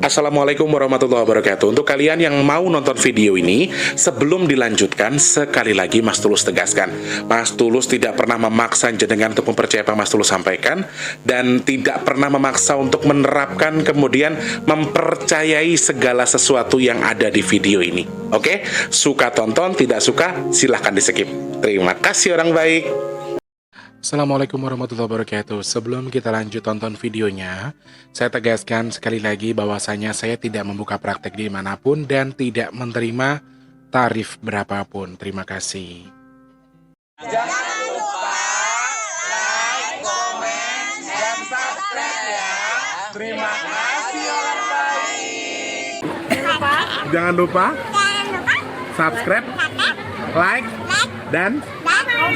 Assalamualaikum warahmatullahi wabarakatuh. Untuk kalian yang mau nonton video ini, sebelum dilanjutkan, sekali lagi Mas Tulus tegaskan, Mas Tulus tidak pernah memaksa jenengan untuk mempercayai apa Mas Tulus sampaikan, dan tidak pernah memaksa untuk menerapkan kemudian mempercayai segala sesuatu yang ada di video ini. Oke? Suka tonton, tidak suka silahkan di skip. Terima kasih orang baik. Assalamualaikum warahmatullahi wabarakatuh. Sebelum kita lanjut tonton videonya, saya tegaskan sekali lagi bahwasanya saya tidak membuka praktek dimanapun dan tidak menerima tarif berapapun. Terima kasih. Jangan lupa like, komen, dan subscribe ya. Terima kasih orang baik. Jangan lupa subscribe, like, dan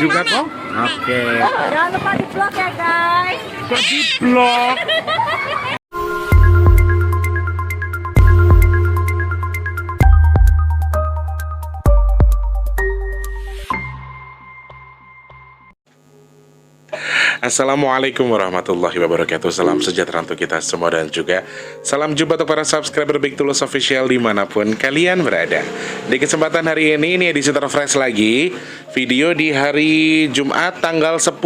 juga kok. Oke. Jangan lupa di vlog ya guys. Kok di vlog? Assalamualaikum warahmatullahi wabarakatuh. Salam sejahtera untuk kita semua dan juga salam jumpa untuk para subscriber Big Tulus Official dimanapun kalian berada. Di kesempatan hari ini edisi terfresh lagi, video di hari Jumat tanggal 10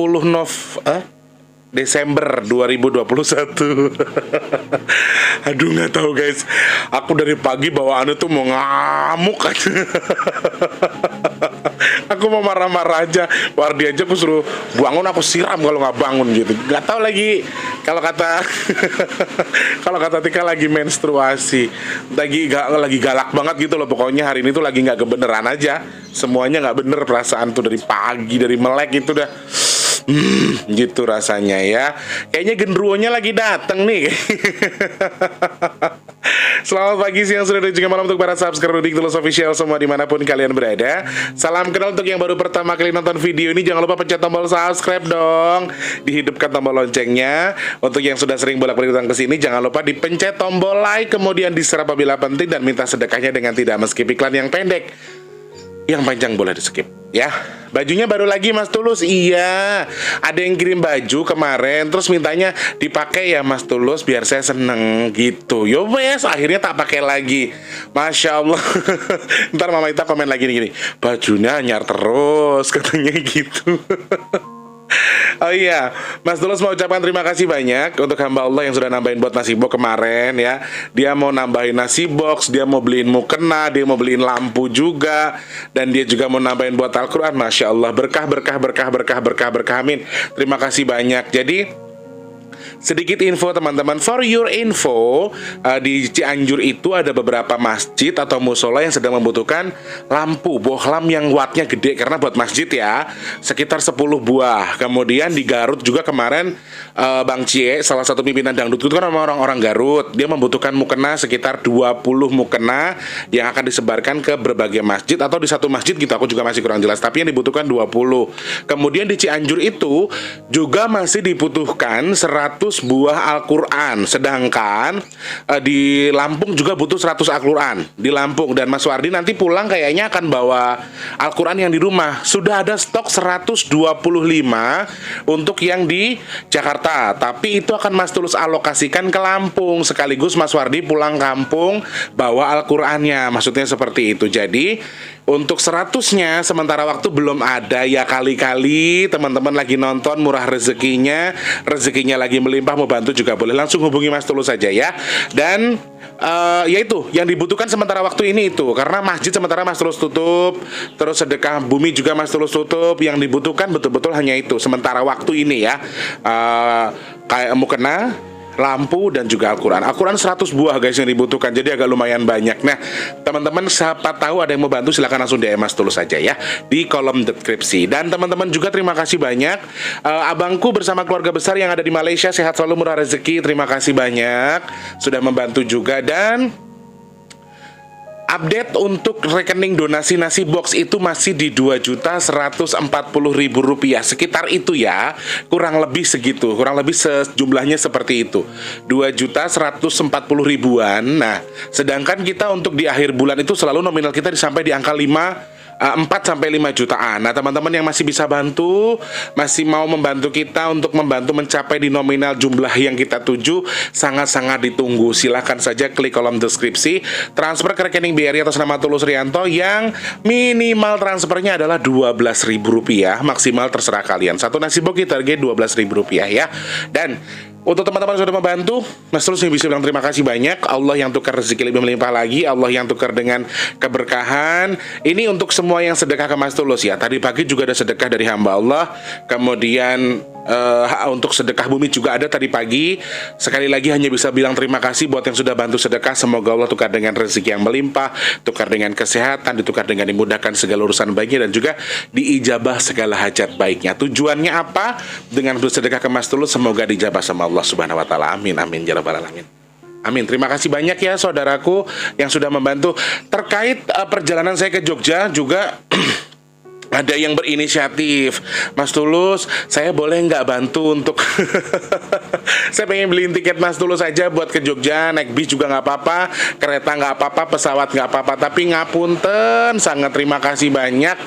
Desember 2021. Aduh, nggak tahu guys, aku dari pagi bawaannya tuh mau ngamuk aja. Aku mau marah-marah aja. Wardi aja aku suruh bangun, aku siram kalau nggak bangun gitu. Nggak tahu lagi kalau kata kalau kata Tika lagi menstruasi, lagi galak banget gitu loh. Pokoknya hari ini tuh lagi nggak kebeneran aja. Semuanya nggak bener, perasaan tuh dari pagi, dari melek itu dah. Gitu rasanya ya. Kayaknya genderuwonya lagi dateng nih. Selamat pagi, siang, sore, dan juga malam untuk para subscriber Big Tulus Official semua dimanapun kalian berada. Salam kenal untuk yang baru pertama kali nonton video ini. Jangan lupa pencet tombol subscribe dong. Dihidupkan tombol loncengnya. Untuk yang sudah sering bolak-balik datang ke sini, jangan lupa dipencet tombol like, kemudian di-share apabila penting, dan minta sedekahnya dengan tidak men-skip iklan yang pendek. Yang panjang boleh di-skip ya. Bajunya baru lagi Mas Tulus. Iya, ada yang kirim baju kemarin, terus mintanya dipakai ya Mas Tulus biar saya seneng gitu. Yo wes, akhirnya tak pakai lagi. Masya Allah. Ntar Mama Ita komen lagi nih gini, bajunya anyar terus katanya gitu. Oh iya, Mas Tulus mau ucapkan terima kasih banyak untuk hamba Allah yang sudah nambahin buat nasi box kemarin ya. Dia mau nambahin nasi box, dia mau beliin mukena, dia mau beliin lampu juga, dan dia juga mau nambahin buat Al-Quran. Masya Allah, berkah, amin. Terima kasih banyak. Jadi sedikit info teman-teman, for your info, di Cianjur itu ada beberapa masjid atau musola yang sedang membutuhkan lampu bohlam yang wattnya gede, karena buat masjid ya, sekitar 10 buah. Kemudian di Garut juga kemarin, Bang Cie, salah satu pimpinan dangdut itu kan orang-orang Garut, dia membutuhkan mukena sekitar 20 mukena yang akan disebarkan ke berbagai masjid, atau di satu masjid gitu, aku juga masih kurang jelas, tapi yang dibutuhkan 20. Kemudian di Cianjur itu juga masih dibutuhkan 100 buah Al-Quran. Sedangkan di Lampung juga butuh 100 Al-Quran di Lampung. Dan Mas Wardi nanti pulang kayaknya akan bawa Al-Quran yang di rumah. Sudah ada stok 125 untuk yang di Jakarta, tapi itu akan Mas Tulus alokasikan ke Lampung, sekaligus Mas Wardi pulang kampung bawa Al-Qurannya. Maksudnya seperti itu. Jadi untuk 100-nya sementara waktu belum ada ya. Kali-kali teman-teman lagi nonton murah rezekinya lagi melimpah, mau bantu juga boleh langsung hubungi Mas Tulus saja ya. Dan yaitu yang dibutuhkan sementara waktu ini itu, karena masjid sementara Mas Tulus tutup, terus sedekah bumi juga Mas Tulus tutup. Yang dibutuhkan betul-betul hanya itu sementara waktu ini ya. Kayak mukena, lampu, dan juga Al-Quran. Al-Quran 100 buah guys yang dibutuhkan, jadi agak lumayan banyak. Nah teman-teman, siapa tahu ada yang mau bantu, silahkan langsung DM Mas Tulus saja ya di kolom deskripsi. Dan teman-teman juga terima kasih banyak, abangku bersama keluarga besar yang ada di Malaysia, sehat selalu, murah rezeki. Terima kasih banyak sudah membantu juga. Dan update untuk rekening donasi nasi box itu masih di Rp2.140.000, sekitar itu ya, kurang lebih segitu, kurang lebih sejumlahnya seperti itu, 2.140.000-an. Nah sedangkan kita untuk di akhir bulan itu selalu nominal kita sampai di angka 5 4 sampai 5 jutaan. Nah, teman-teman yang masih bisa bantu, masih mau membantu kita untuk membantu mencapai di nominal jumlah yang kita tuju, sangat-sangat ditunggu. Silahkan saja klik kolom deskripsi, transfer ke rekening BRI atas nama Tulus Rianto yang minimal transfernya adalah Rp12.000, maksimal terserah kalian. Satu nasi box kita hargai Rp12.000 ya. Dan untuk teman-teman yang sudah membantu, Mas Tulus yang bisa bilang terima kasih banyak. Allah yang tukar rezeki lebih melimpah lagi, Allah yang tukar dengan keberkahan. Ini untuk semua yang sedekah ke Mas Tulus ya. Tadi pagi juga ada sedekah dari hamba Allah. Kemudian untuk sedekah bumi juga ada tadi pagi. Sekali lagi hanya bisa bilang terima kasih buat yang sudah bantu sedekah. Semoga Allah tukar dengan rezeki yang melimpah, tukar dengan kesehatan, ditukar dengan dimudahkan segala urusan baiknya, dan juga diijabah segala hajat baiknya. Tujuannya apa? Dengan bersedekah ke Mas Tulus, semoga dijabah sama Allah Subhanahu wa taala. Amin amin ya rabbal alamin. Amin. Terima kasih banyak ya saudaraku yang sudah membantu. Terkait perjalanan saya ke Jogja juga ada yang berinisiatif, Mas Tulus, saya boleh nggak bantu untuk saya pengen beliin tiket Mas Tulus aja buat ke Jogja, naik bis juga nggak apa-apa, kereta nggak apa-apa, pesawat nggak apa-apa, tapi ngapunten, sangat terima kasih banyak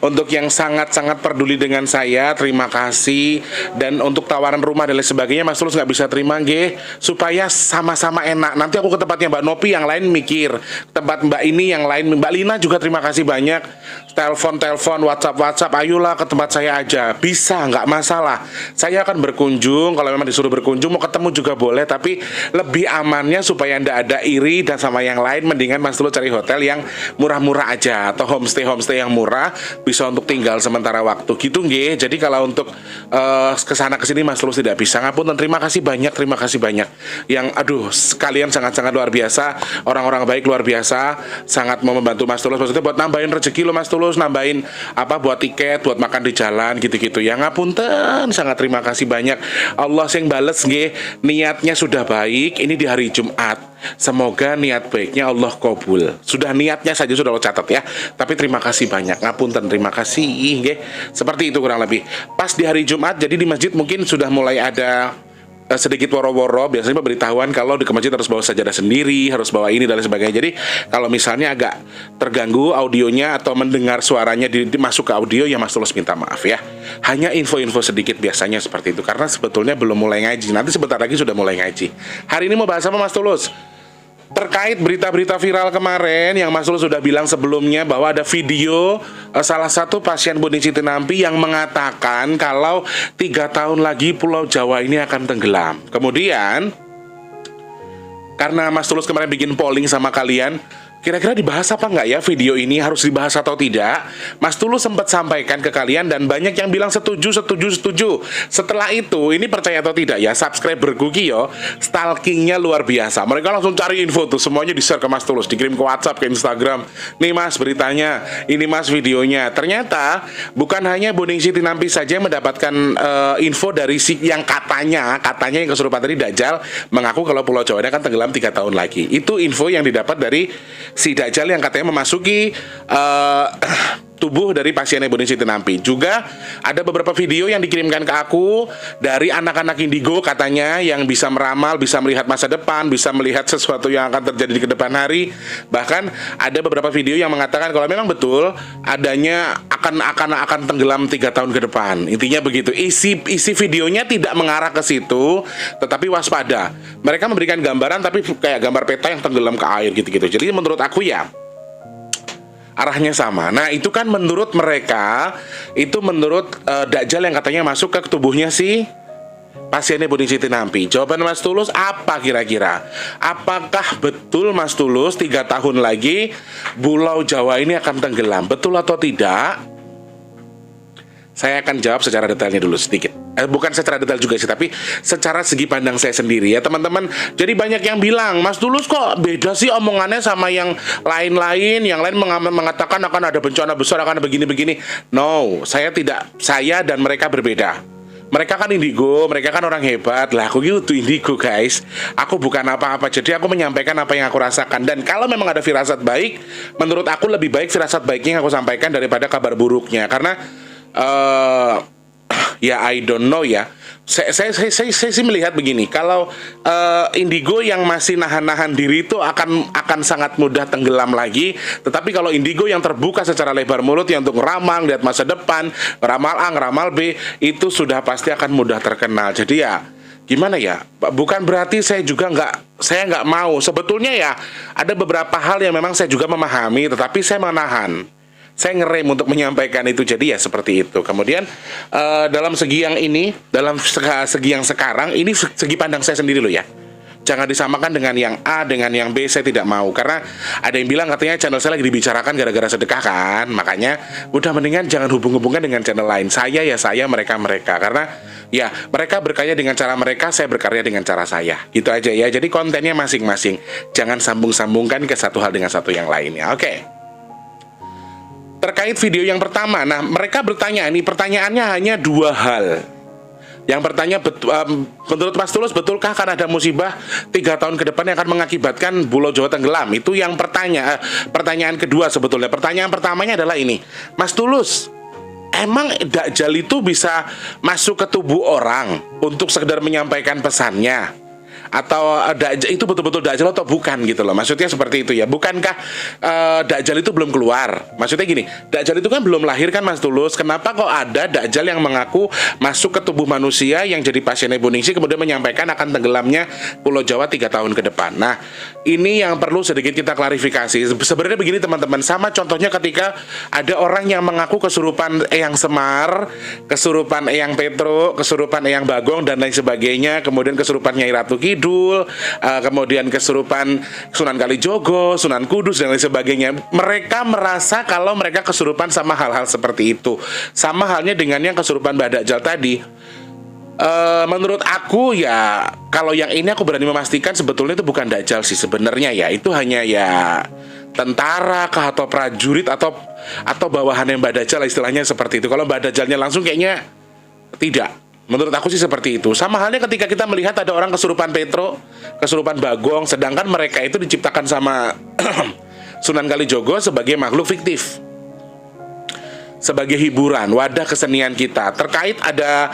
untuk yang sangat-sangat peduli dengan saya, terima kasih. Dan untuk tawaran rumah dan lain sebagainya, Mas Tulus nggak bisa terima nggih, supaya sama-sama enak. Nanti aku ke tempatnya Mbak Nopi, yang lain mikir, tempat Mbak ini yang lain, Mbak Lina juga terima kasih banyak, telepon, WhatsApp, ayolah ke tempat saya aja. Bisa, nggak masalah. Saya akan berkunjung, kalau memang disuruh berkunjung, mau ketemu juga boleh, tapi lebih amannya supaya nggak ada iri dan sama yang lain, mendingan Mas Tulus cari hotel yang murah-murah aja, atau homestay yang murah, bisa untuk tinggal sementara waktu gitu nggih. Jadi kalau untuk kesana kesini Mas Tulus tidak bisa, ngapunten. Terima kasih banyak yang kalian sangat-sangat luar biasa, orang-orang baik luar biasa, sangat mau membantu Mas Tulus, maksudnya buat nambahin rezeki lo Mas Tulus, nambahin buat tiket, buat makan di jalan gitu-gitu ya. Ngapunten, sangat terima kasih banyak. Allah yang bales nggih, niatnya sudah baik. Ini di hari Jumat, semoga niat baiknya Allah kabul. Sudah niatnya saja sudah lo catat ya. Tapi terima kasih banyak, ngapunten, terima kasih nggih. Seperti itu kurang lebih. Pas di hari Jumat, jadi di masjid mungkin sudah mulai ada sedikit woro-woro, biasanya pemberitahuan kalau di masjid harus bawa sajadah sendiri, harus bawa ini dan lain sebagainya. Jadi kalau misalnya agak terganggu audionya atau mendengar suaranya masuk ke audio, ya Mas Tulus minta maaf ya. Hanya info-info sedikit biasanya seperti itu, karena sebetulnya belum mulai ngaji. Nanti sebentar lagi sudah mulai ngaji. Hari ini mau bahas apa Mas Tulus? Terkait berita-berita viral kemarin yang Mas Tulus sudah bilang sebelumnya, bahwa ada video salah satu pasien Bu Ningsi Tinampi yang mengatakan kalau 3 tahun lagi Pulau Jawa ini akan tenggelam. Kemudian karena Mas Tulus kemarin bikin polling sama kalian, kira-kira dibahas apa nggak ya video ini, harus dibahas atau tidak? Mas Tulus sempat sampaikan ke kalian dan banyak yang bilang setuju. Setelah itu, ini percaya atau tidak ya, subscriberku yo, stalkingnya luar biasa. Mereka langsung cari info tuh, semuanya di-share ke Mas Tulus, dikirim ke WhatsApp, ke Instagram. Nih Mas beritanya, ini Mas videonya. Ternyata bukan hanya Bu Ningsi Tinampi saja yang mendapatkan info dari yang katanya yang kesurupan tadi, Dajjal mengaku kalau Pulau Jawa ini akan tenggelam 3 tahun lagi. Itu info yang didapat dari si Dajjal yang katanya memasuki tubuh dari pasien Bu Ningsi Tinampi. Juga ada beberapa video yang dikirimkan ke aku dari anak-anak indigo katanya, yang bisa meramal, bisa melihat masa depan, bisa melihat sesuatu yang akan terjadi di kedepan hari. Bahkan ada beberapa video yang mengatakan kalau memang betul adanya akan tenggelam 3 tahun ke depan. Intinya begitu. Isi videonya tidak mengarah ke situ, tetapi waspada. Mereka memberikan gambaran tapi kayak gambar peta yang tenggelam ke air gitu-gitu. Jadi menurut aku ya arahnya sama. Nah itu kan menurut mereka, itu menurut Dajjal yang katanya masuk ke tubuhnya si pasiennya Bu Ningsi Tinampi. Jawaban Mas Tulus apa kira-kira? Apakah betul Mas Tulus 3 tahun lagi Pulau Jawa ini akan tenggelam? Betul atau tidak? Saya akan jawab secara detailnya dulu sedikit. Bukan secara detail juga sih, tapi secara segi pandang saya sendiri ya teman-teman. Jadi banyak yang bilang, Mas Tulus kok beda sih omongannya sama yang lain-lain. Yang lain mengatakan akan ada bencana besar, akan ada begini-begini. No, saya dan mereka berbeda. Mereka kan indigo, mereka kan orang hebat. Lah aku gitu indigo guys. Aku bukan apa-apa, jadi aku menyampaikan apa yang aku rasakan. Dan kalau memang ada firasat baik, menurut aku lebih baik firasat baiknya yang aku sampaikan daripada kabar buruknya. Karena ya I don't know ya, Saya sih melihat begini, kalau indigo yang masih nahan-nahan diri itu akan sangat mudah tenggelam lagi. Tetapi kalau indigo yang terbuka secara lebar mulut yang untuk ngeramal, lihat masa depan, ngeramal A, ngeramal B, itu sudah pasti akan mudah terkenal. Jadi ya gimana ya? Bukan berarti saya nggak mau. Sebetulnya ya ada beberapa hal yang memang saya juga memahami, tetapi saya menahan. Saya ngerem untuk menyampaikan itu, jadi ya seperti itu. Kemudian dalam segi yang ini, dalam segi yang sekarang ini, segi pandang saya sendiri loh ya. Jangan disamakan dengan yang A dengan yang B, saya tidak mau. Karena ada yang bilang katanya channel saya lagi dibicarakan gara-gara sedekah kan. Makanya udah mendingan jangan hubung-hubungkan dengan channel lain. Saya ya saya, mereka. Karena ya mereka berkarya dengan cara mereka, saya berkarya dengan cara saya. Gitu aja ya, jadi kontennya masing-masing. Jangan sambung-sambungkan ke satu hal dengan satu yang lainnya. Oke. Terkait video yang pertama, nah mereka bertanya, ini pertanyaannya hanya dua hal. Yang pertanyaan, menurut Mas Tulus betulkah akan ada musibah 3 tahun ke depan yang akan mengakibatkan Pulau Jawa tenggelam? Itu yang pertanyaan kedua sebetulnya. Pertanyaan pertamanya adalah ini, Mas Tulus, emang Dajjal itu bisa masuk ke tubuh orang untuk sekedar menyampaikan pesannya? Atau itu betul-betul Dajjal atau bukan gitu loh. Maksudnya seperti itu ya. Bukankah Dajjal itu belum keluar? Maksudnya gini, Dajjal itu kan belum lahir kan Mas Tulus. Kenapa kok ada Dajjal yang mengaku masuk ke tubuh manusia yang jadi pasien Ibu Ningsih kemudian menyampaikan akan tenggelamnya Pulau Jawa 3 tahun ke depan? Nah, ini yang perlu sedikit kita klarifikasi. Sebenarnya begini teman-teman, sama contohnya ketika ada orang yang mengaku kesurupan Eyang Semar, kesurupan Eyang Petro, kesurupan Eyang Bagong dan lain sebagainya, kemudian kesurupan Nyai Ratu Kidul, kemudian kesurupan Sunan Kalijogo, Sunan Kudus dan lain sebagainya. Mereka merasa kalau mereka kesurupan sama hal-hal seperti itu. Sama halnya dengan yang kesurupan Mbah Dajjal tadi. Menurut aku ya, kalau yang ini aku berani memastikan sebetulnya itu bukan Dajjal sih sebenarnya ya. Itu hanya ya tentara kah atau prajurit atau bawahannya Mbah Dajjal, istilahnya seperti itu. Kalau Mbah Dajjalnya langsung kayaknya tidak. Menurut aku sih seperti itu. Sama halnya ketika kita melihat ada orang kesurupan Petro, kesurupan Bagong, sedangkan mereka itu diciptakan sama Sunan Kalijogo sebagai makhluk fiktif, sebagai hiburan, wadah kesenian kita. Terkait ada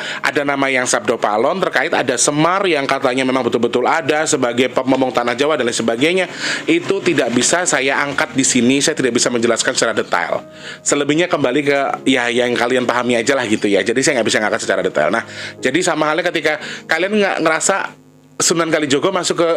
nama yang Sabdo Palon, terkait ada Semar yang katanya memang betul-betul ada sebagai pemomong tanah Jawa dan lain sebagainya. Itu tidak bisa saya angkat di sini, saya tidak bisa menjelaskan secara detail. Selebihnya kembali ke ya yang kalian pahami aja lah gitu ya. Jadi saya nggak bisa ngangkat secara detail. Nah, jadi sama halnya ketika kalian nggak ngerasa Sunan Kalijogo masuk ke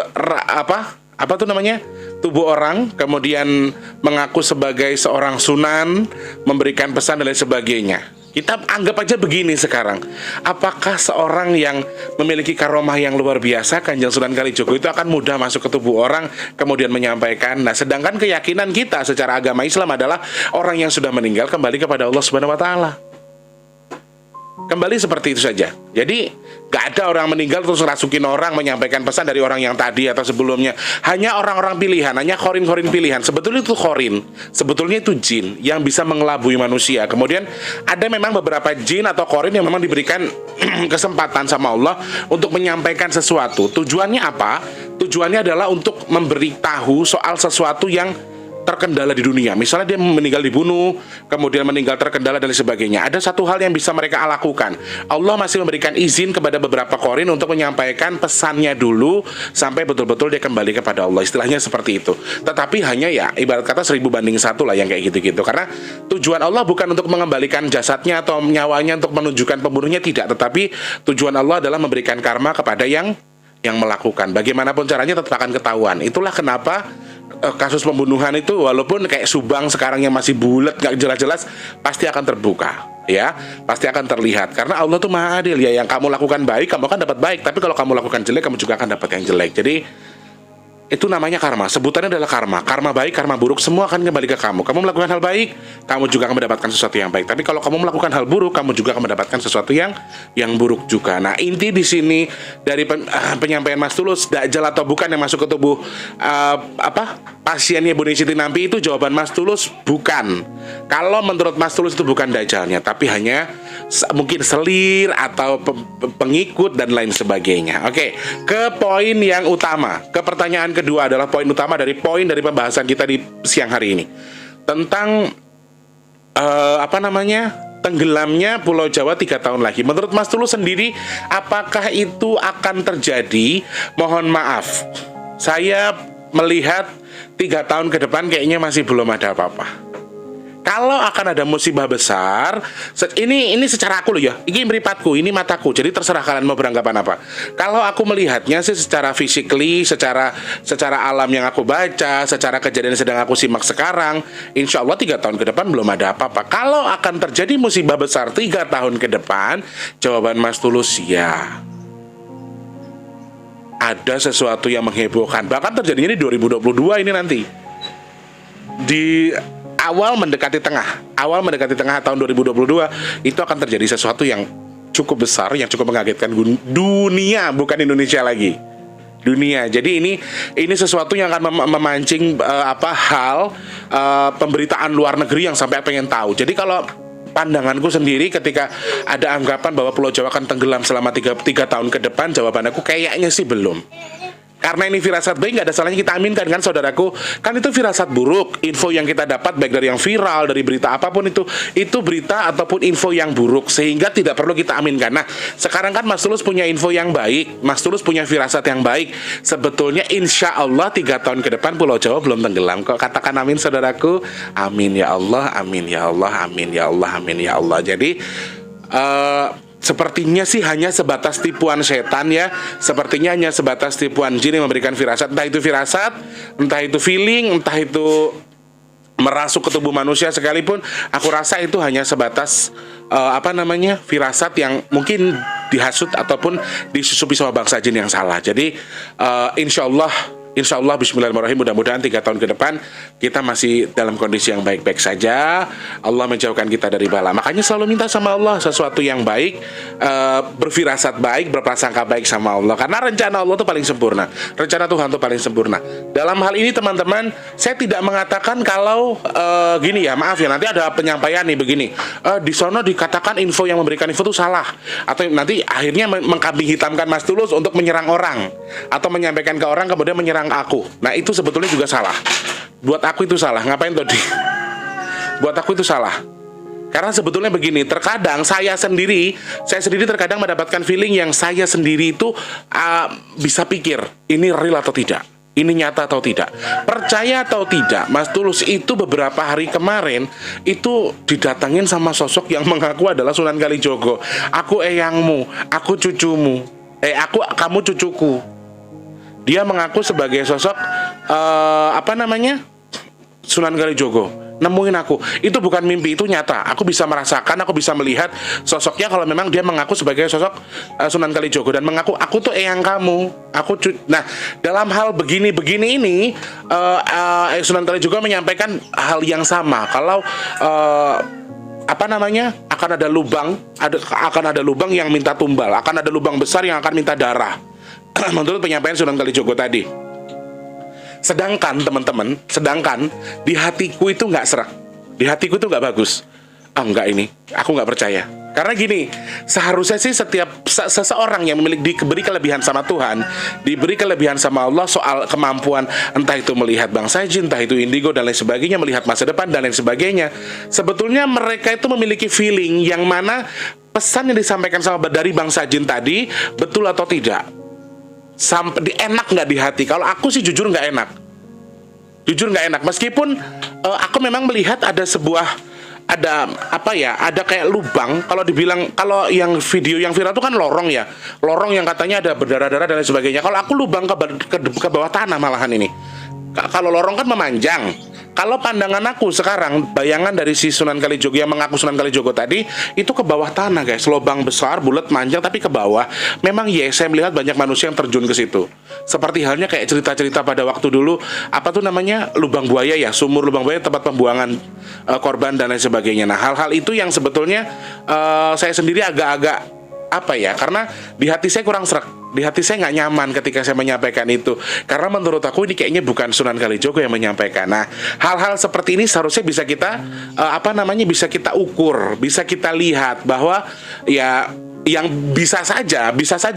apa tuh namanya, tubuh orang, kemudian mengaku sebagai seorang sunan, memberikan pesan dan lain sebagainya. Kita anggap aja begini sekarang, apakah seorang yang memiliki karomah yang luar biasa, Kanjeng Sunan Kalijogo itu akan mudah masuk ke tubuh orang kemudian menyampaikan? Nah, sedangkan keyakinan kita secara agama Islam adalah orang yang sudah meninggal kembali kepada Allah Subhanahu wa Ta'ala. Kembali seperti itu saja. Jadi gak ada orang meninggal terus ngerasukin orang menyampaikan pesan dari orang yang tadi atau sebelumnya. Hanya orang-orang pilihan, hanya khorin-khorin pilihan. Sebetulnya itu khorin, sebetulnya itu jin yang bisa mengelabui manusia. Kemudian ada memang beberapa jin atau khorin yang memang diberikan kesempatan sama Allah untuk menyampaikan sesuatu. Tujuannya apa? Tujuannya adalah untuk memberitahu soal sesuatu yang terkendala di dunia. Misalnya dia meninggal dibunuh, kemudian meninggal terkendala dan sebagainya. Ada satu hal yang bisa mereka lakukan. Allah masih memberikan izin kepada beberapa korin untuk menyampaikan pesannya dulu sampai betul-betul dia kembali kepada Allah. Istilahnya seperti itu. Tetapi hanya ya ibarat kata 1000 banding 1 lah yang kayak gitu-gitu. Karena tujuan Allah bukan untuk mengembalikan jasadnya atau nyawanya untuk menunjukkan pembunuhnya, tidak. Tetapi tujuan Allah adalah memberikan karma kepada yang melakukan. Bagaimanapun caranya tetap akan ketahuan. Itulah kenapa kasus pembunuhan itu walaupun kayak Subang sekarang yang masih bulat gak jelas-jelas pasti akan terbuka ya, pasti akan terlihat karena Allah tuh maha adil ya. Yang kamu lakukan baik kamu akan dapat baik, tapi kalau kamu lakukan jelek kamu juga akan dapat yang jelek. Jadi itu namanya karma, sebutannya adalah karma. Karma baik, karma buruk, semua akan kembali ke kamu. Kamu melakukan hal baik, kamu juga akan mendapatkan sesuatu yang baik. Tapi kalau kamu melakukan hal buruk, kamu juga akan mendapatkan sesuatu yang buruk juga. Nah, inti di sini dari penyampaian Mas Tulus, Dajjal atau bukan yang masuk ke tubuh pasiennya Bu Ningsih Tinampi, itu jawaban Mas Tulus bukan. Kalau menurut Mas Tulus itu bukan Dajjalnya, tapi hanya mungkin selir atau pengikut dan lain sebagainya. Oke, ke poin yang utama, ke pertanyaan kedua adalah poin utama dari pembahasan kita di siang hari ini tentang tenggelamnya Pulau Jawa 3 tahun lagi. Menurut Mas Tulus sendiri, apakah itu akan terjadi? Mohon maaf, saya melihat 3 tahun ke depan kayaknya masih belum ada apa-apa. Kalau akan ada musibah besar, ini secara aku loh ya, ini meripatku, ini mataku, jadi terserah kalian mau beranggapan apa. Kalau aku melihatnya sih secara physically, secara alam yang aku baca, secara kejadian yang sedang aku simak sekarang, insya Allah 3 tahun ke depan belum ada apa-apa. Kalau akan terjadi musibah besar 3 tahun ke depan, jawaban Mas Tulus ya. Ada sesuatu yang menghebohkan, bahkan terjadinya di 2022 ini nanti. Di awal mendekati tengah tahun 2022 itu akan terjadi sesuatu yang cukup besar, yang cukup mengagetkan dunia, bukan Indonesia lagi, dunia. Jadi ini sesuatu yang akan memancing pemberitaan luar negeri yang sampai pengen tahu. Jadi kalau pandanganku sendiri ketika ada anggapan bahwa Pulau Jawa akan tenggelam selama 3 tahun ke depan, jawaban aku kayaknya sih belum. Karena ini firasat baik, nggak ada salahnya kita aminkan kan saudaraku. Kan itu firasat buruk. Info yang kita dapat baik dari yang viral, dari berita apapun itu berita ataupun info yang buruk, sehingga tidak perlu kita aminkan. Nah, sekarang kan Mas Tulus punya info yang baik, Mas Tulus punya firasat yang baik. Sebetulnya insya Allah 3 tahun ke depan Pulau Jawa belum tenggelam kok. Katakan amin saudaraku. Amin ya Allah, amin ya Allah, amin ya Allah, amin ya Allah. Jadi sepertinya sih hanya sebatas tipuan setan ya. Sepertinya hanya sebatas tipuan jin yang memberikan firasat. Entah itu firasat, entah itu feeling, entah itu merasuk ke tubuh manusia sekalipun, aku rasa itu hanya sebatas firasat yang mungkin dihasut ataupun disusupi sama bangsa jin yang salah. Jadi insya Allah bismillahirrahmanirrahim, mudah-mudahan 3 tahun ke depan kita masih dalam kondisi yang baik-baik saja. Allah menjauhkan kita dari bala. Makanya selalu minta sama Allah sesuatu yang baik, berfirasat baik, berprasangka baik sama Allah. Karena rencana Allah itu paling sempurna, rencana Tuhan itu paling sempurna. Dalam hal ini teman-teman, saya tidak mengatakan kalau gini ya, maaf ya, nanti ada penyampaian nih begini, di sono dikatakan info yang memberikan info itu salah, atau nanti akhirnya mengkambing hitamkan Mas Tulus untuk menyerang orang, atau menyampaikan ke orang kemudian menyerang aku. Nah itu sebetulnya juga salah. Buat aku itu salah. Ngapain tadi? Buat aku itu salah. Karena sebetulnya begini, terkadang saya sendiri terkadang mendapatkan feeling yang saya sendiri itu bisa pikir ini real atau tidak, ini nyata atau tidak. Percaya atau tidak, Mas Tulus itu beberapa hari kemarin itu didatangin sama sosok yang mengaku adalah Sunan Kalijogo. Aku eyangmu, aku cucumu, kamu cucuku. Dia mengaku sebagai sosok Sunan Kalijogo. Nemuin aku. Itu bukan mimpi, itu nyata. Aku bisa merasakan, aku bisa melihat sosoknya kalau memang dia mengaku sebagai sosok Sunan Kalijogo dan mengaku aku tuh eyang kamu. Nah, dalam hal begini-begini ini Sunan Kalijogo menyampaikan hal yang sama. Kalau akan ada lubang yang minta tumbal, akan ada lubang besar yang akan minta darah. Menurut penyampaian Sunan Kalijogo tadi. Sedangkan teman-teman, di hatiku itu nggak serak, di hatiku itu nggak bagus. Enggak, ini aku nggak percaya. Karena gini, seharusnya sih setiap seseorang yang diberi kelebihan sama Tuhan, diberi kelebihan sama Allah soal kemampuan, entah itu melihat bangsa jin, entah itu indigo dan lain sebagainya, melihat masa depan dan lain sebagainya. Sebetulnya mereka itu memiliki feeling yang mana pesan yang disampaikan dari bangsa jin tadi betul atau tidak. Sampai enak nggak di hati? Kalau aku sih jujur nggak enak. Meskipun aku memang melihat ada kayak lubang. Kalau yang video yang viral itu kan lorong ya, lorong yang katanya ada berdarah-darah dan lain sebagainya. Kalau aku lubang ke bawah tanah malahan ini. Kalau lorong kan memanjang. Kalau pandangan aku sekarang, bayangan dari si Sunan Kalijogo yang mengaku Sunan Kalijogo tadi, itu ke bawah tanah guys, lubang besar, bulat, manjang, tapi ke bawah. Memang saya melihat banyak manusia yang terjun ke situ. Seperti halnya kayak cerita-cerita pada waktu dulu, lubang buaya ya, sumur lubang buaya, tempat pembuangan korban dan lain sebagainya. Nah, hal-hal itu yang sebetulnya saya sendiri agak-agak karena di hati saya kurang serak. Di hati saya nggak nyaman ketika saya menyampaikan itu. Karena menurut aku ini kayaknya bukan Sunan Kalijogo yang menyampaikan. Nah, hal-hal seperti ini seharusnya bisa kita bisa kita ukur, bisa kita lihat bahwa ya yang bisa saja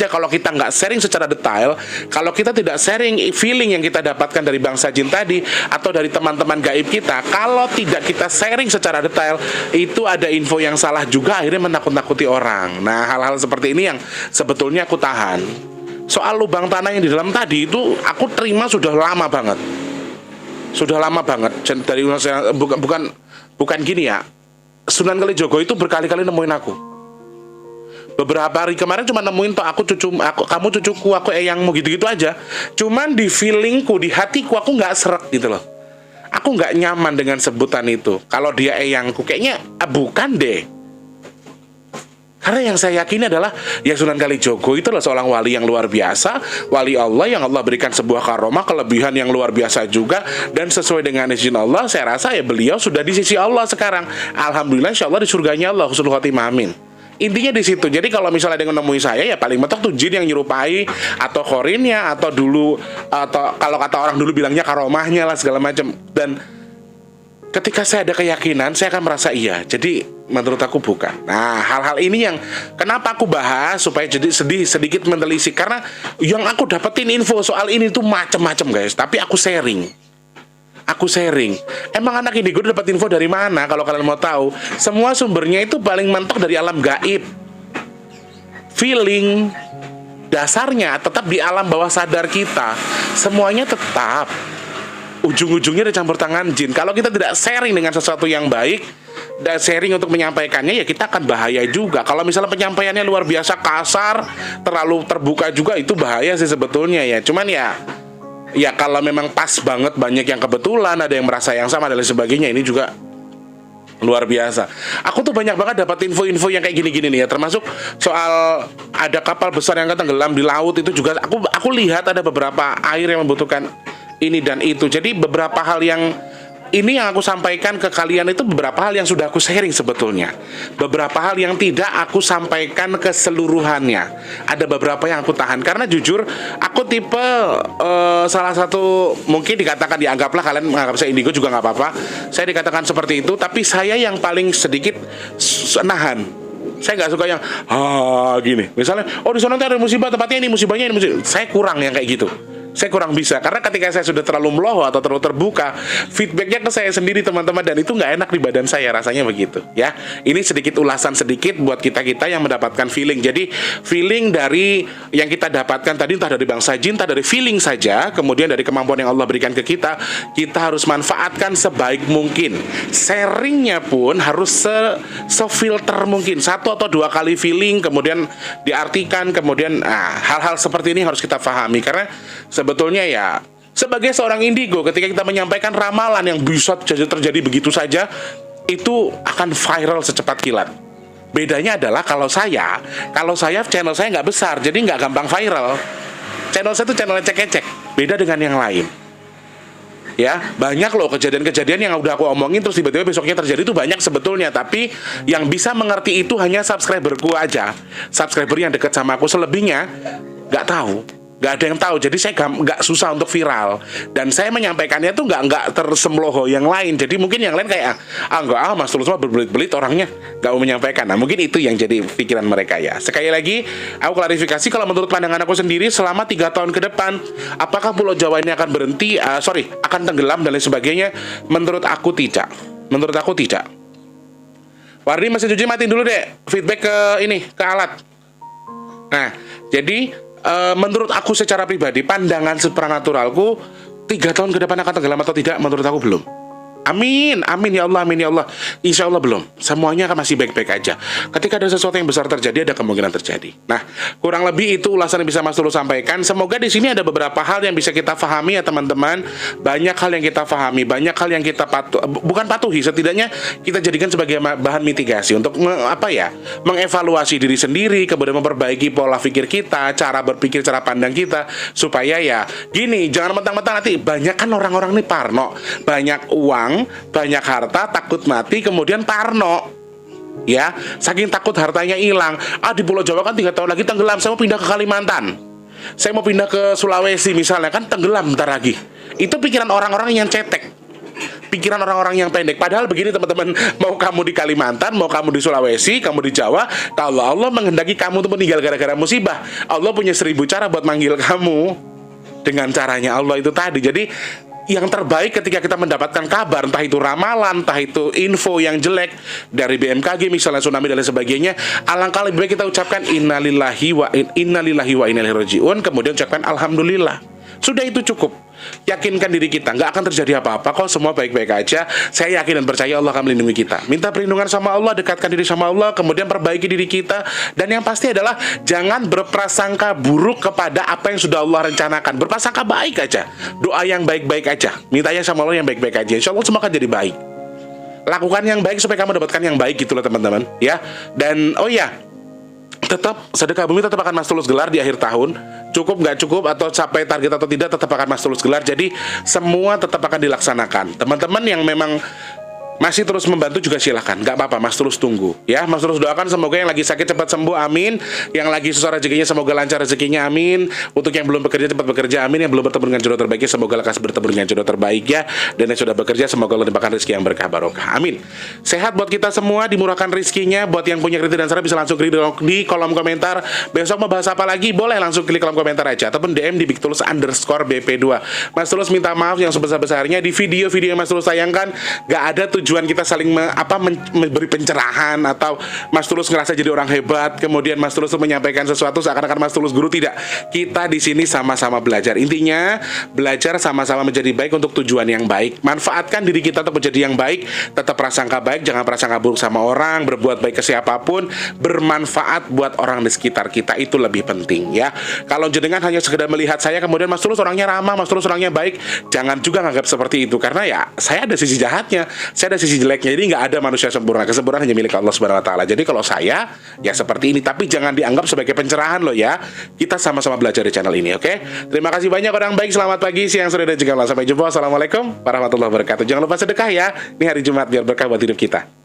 kalau kita nggak sharing secara detail, kalau kita tidak sharing feeling yang kita dapatkan dari bangsa jin tadi atau dari teman-teman gaib kita, kalau tidak kita sharing secara detail, itu ada info yang salah juga, akhirnya menakut-nakuti orang. Nah, hal-hal seperti ini yang sebetulnya aku tahan. Soal lubang tanah yang di dalam tadi itu aku terima sudah lama banget. Dari bukan gini ya. Sunan Kalijogo itu berkali-kali nemuin aku. Beberapa hari kemarin cuma nemuin toh kamu cucuku, aku eyangmu, gitu-gitu aja. Cuman di feelingku, di hatiku aku nggak seret gitu loh. Aku nggak nyaman dengan sebutan itu. Kalau dia eyangku, kayaknya bukan deh. Karena yang saya yakini adalah ya Sunan Kalijogo itu adalah seorang wali yang luar biasa, wali Allah yang Allah berikan sebuah karomah, kelebihan yang luar biasa juga, dan sesuai dengan izin Allah, saya rasa ya beliau sudah di sisi Allah sekarang. Alhamdulillah, insya Allah di surganya Allah, husnul khotimah, amin. Intinya di situ. Jadi kalau misalnya ada yang menemui saya, ya paling mentok tuh jin yang nyerupai, atau korinnya, atau dulu, atau kalau kata orang dulu bilangnya karomahnya lah segala macam. Dan ketika saya ada keyakinan, saya akan merasa iya. Jadi menurut aku bukan. Nah, hal-hal ini yang kenapa aku bahas supaya jadi sedikit menelisik, karena yang aku dapetin info soal ini tuh macam-macam guys. Tapi aku sharing. Emang anak indigo dapat info dari mana? Kalau kalian mau tahu, semua sumbernya itu paling mentok dari alam gaib. Feeling dasarnya tetap di alam bawah sadar kita. Semuanya tetap ujung-ujungnya ada campur tangan jin. Kalau kita tidak sharing dengan sesuatu yang baik dan sharing untuk menyampaikannya, ya kita akan bahaya juga. Kalau misalnya penyampaiannya luar biasa kasar, terlalu terbuka juga, itu bahaya sih sebetulnya ya. Cuman ya kalau memang pas banget, banyak yang kebetulan, ada yang merasa yang sama dan lain sebagainya, ini juga luar biasa. Aku tuh banyak banget dapat info-info yang kayak gini-gini nih ya, termasuk soal ada kapal besar yang tenggelam di laut, itu juga aku lihat ada beberapa air yang membutuhkan ini dan itu. Jadi beberapa hal yang ini yang aku sampaikan ke kalian itu beberapa hal yang sudah aku sharing sebetulnya. Beberapa hal yang tidak aku sampaikan keseluruhannya. Ada beberapa yang aku tahan karena jujur aku tipe salah satu, mungkin dikatakan, dianggaplah kalian menganggap saya indigo juga nggak apa-apa. Saya dikatakan seperti itu, tapi saya yang paling sedikit nahan. Saya nggak suka yang gini. Misalnya, di sana ada musibah, tempatnya ini musibahnya ini musibah. Saya kurang yang kayak gitu. Saya kurang bisa, karena ketika saya sudah terlalu meloho atau terlalu terbuka, feedbacknya ke saya sendiri teman-teman, dan itu nggak enak di badan saya, rasanya begitu ya. Ini sedikit ulasan sedikit buat kita-kita yang mendapatkan feeling. Jadi feeling dari yang kita dapatkan tadi, entah dari bangsa jin, entah dari feeling saja, kemudian dari kemampuan yang Allah berikan ke kita harus manfaatkan sebaik mungkin. Sharingnya pun harus se-filter mungkin, 1 atau 2 kali feeling, kemudian diartikan, kemudian hal-hal seperti ini harus kita pahami. Karena sebetulnya ya, sebagai seorang indigo, ketika kita menyampaikan ramalan yang bisa terjadi begitu saja, itu akan viral secepat kilat. Bedanya adalah kalau saya channel saya nggak besar, jadi nggak gampang viral. Channel saya itu channel cek-cek, beda dengan yang lain. Ya, banyak loh kejadian-kejadian yang udah aku omongin terus tiba-tiba besoknya terjadi, itu banyak sebetulnya. Tapi yang bisa mengerti itu hanya subscriberku aja, subscriber yang dekat sama aku. Selebihnya nggak tahu, nggak ada yang tahu. Jadi saya nggak susah untuk viral, dan saya menyampaikannya tuh nggak tersemloho yang lain. Jadi mungkin yang lain kayak Mas Tulus mah berbelit-belit orangnya, nggak mau menyampaikan. Nah, mungkin itu yang jadi pikiran mereka ya. Sekali lagi aku klarifikasi, kalau menurut pandangan aku sendiri, selama 3 tahun ke depan, apakah Pulau Jawa ini akan berhenti, akan tenggelam dan lain sebagainya? Menurut aku tidak. Warni mesin cuci matiin dulu deh, feedback ke alat. Nah, jadi menurut aku secara pribadi, pandangan supranaturalku, 3 tahun ke depan akan tenggelam atau tidak, menurut aku belum. Amin ya Allah, insya Allah belum. Semuanya akan masih baik-baik aja. Ketika ada sesuatu yang besar terjadi, ada kemungkinan terjadi. Nah, kurang lebih itu ulasan yang bisa Mas Tulus sampaikan. Semoga di sini ada beberapa hal yang bisa kita pahami ya teman-teman. Banyak hal yang kita pahami, banyak hal yang kita bukan patuhi, setidaknya kita jadikan sebagai bahan mitigasi untuk mengevaluasi diri sendiri, kemudian memperbaiki pola pikir kita, cara berpikir, cara pandang kita, supaya ya gini, jangan mentang-mentang nanti banyak kan orang-orang nih parno, banyak uang, banyak harta, takut mati, kemudian parno ya, saking takut hartanya hilang. Di Pulau Jawa kan 3 tahun lagi tenggelam, saya mau pindah ke Kalimantan, saya mau pindah ke Sulawesi misalnya, kan tenggelam bentar lagi. Itu pikiran orang-orang yang cetek, pikiran orang-orang yang pendek. Padahal begini teman-teman, mau kamu di Kalimantan, mau kamu di Sulawesi, kamu di Jawa, kalau Allah menghendaki kamu tuh meninggal gara-gara musibah, Allah punya 1000 cara buat manggil kamu dengan caranya Allah itu tadi. Jadi yang terbaik ketika kita mendapatkan kabar, entah itu ramalan, entah itu info yang jelek dari BMKG misalnya tsunami dan lain sebagainya, alangkah lebih baik kita ucapkan innalillahi wa inna ilaihi rajiun, kemudian ucapkan alhamdulillah. Sudah itu cukup. Yakinkan diri kita, nggak akan terjadi apa-apa kok, semua baik-baik aja. Saya yakin dan percaya Allah akan melindungi kita. Minta perlindungan sama Allah, dekatkan diri sama Allah, kemudian perbaiki diri kita. Dan yang pasti adalah jangan berprasangka buruk kepada apa yang sudah Allah rencanakan. Berprasangka baik aja. Doa yang baik-baik aja. Mintanya sama Allah yang baik-baik aja. Insya Allah semua akan jadi baik. Lakukan yang baik supaya kamu dapatkan yang baik, gitulah teman-teman, ya. Dan oh ya, tetap sedekah bumi tetap akan Mas Tulus gelar di akhir tahun. Cukup nggak cukup atau capai target atau tidak, tetap akan Mas Tulus gelar. Jadi semua tetap akan dilaksanakan. Teman-teman yang memang masih terus membantu juga silahkan, nggak apa-apa, Mas Tulus tunggu ya. Mas Tulus doakan semoga yang lagi sakit cepat sembuh, amin. Yang lagi susah rezekinya semoga lancar rezekinya, amin. Untuk yang belum bekerja cepat bekerja, amin. Yang belum bertemu dengan jodoh terbaiknya semoga lekas bertemu dengan jodoh terbaik ya. Dan yang sudah bekerja semoga Allah limpahkan rezeki yang berkah barokah, amin. Sehat buat kita semua, dimurahkan rezekinya. Buat yang punya kritik dan saran bisa langsung klik di kolom komentar. Besok mau bahas apa lagi boleh langsung klik kolom komentar aja, ataupun DM di @bigtulus_bp2. Mas Tulus minta maaf yang sebesar-besarnya di video-video yang Mas Tulus sayangkan. Gak ada tujuan kita saling memberi pencerahan atau Mas Tulus ngerasa jadi orang hebat, kemudian Mas Tulus menyampaikan sesuatu seakan-akan Mas Tulus guru. Tidak, kita di sini sama-sama belajar. Intinya belajar sama-sama menjadi baik untuk tujuan yang baik. Manfaatkan diri kita untuk menjadi yang baik. Tetap prasangka baik, jangan prasangka buruk sama orang. Berbuat baik ke siapapun, bermanfaat buat orang di sekitar kita, itu lebih penting ya. Kalau jenengan hanya sekedar melihat saya kemudian Mas Tulus orangnya ramah, Mas Tulus orangnya baik, jangan juga nganggap seperti itu. Karena ya saya ada sisi jahatnya, saya ada sisi jeleknya. Jadi nggak ada manusia sempurna. Kesempurnaan hanya milik Allah Subhanahu Wa Taala. Jadi kalau saya ya seperti ini, tapi jangan dianggap sebagai pencerahan loh ya. Kita sama-sama belajar di channel ini, oke? Terima kasih banyak orang baik. Selamat pagi, siang, sore, dan juga malam. Sampai jumpa. Assalamualaikum warahmatullahi wabarakatuh. Jangan lupa sedekah ya. Ini hari Jumat biar berkah buat hidup kita.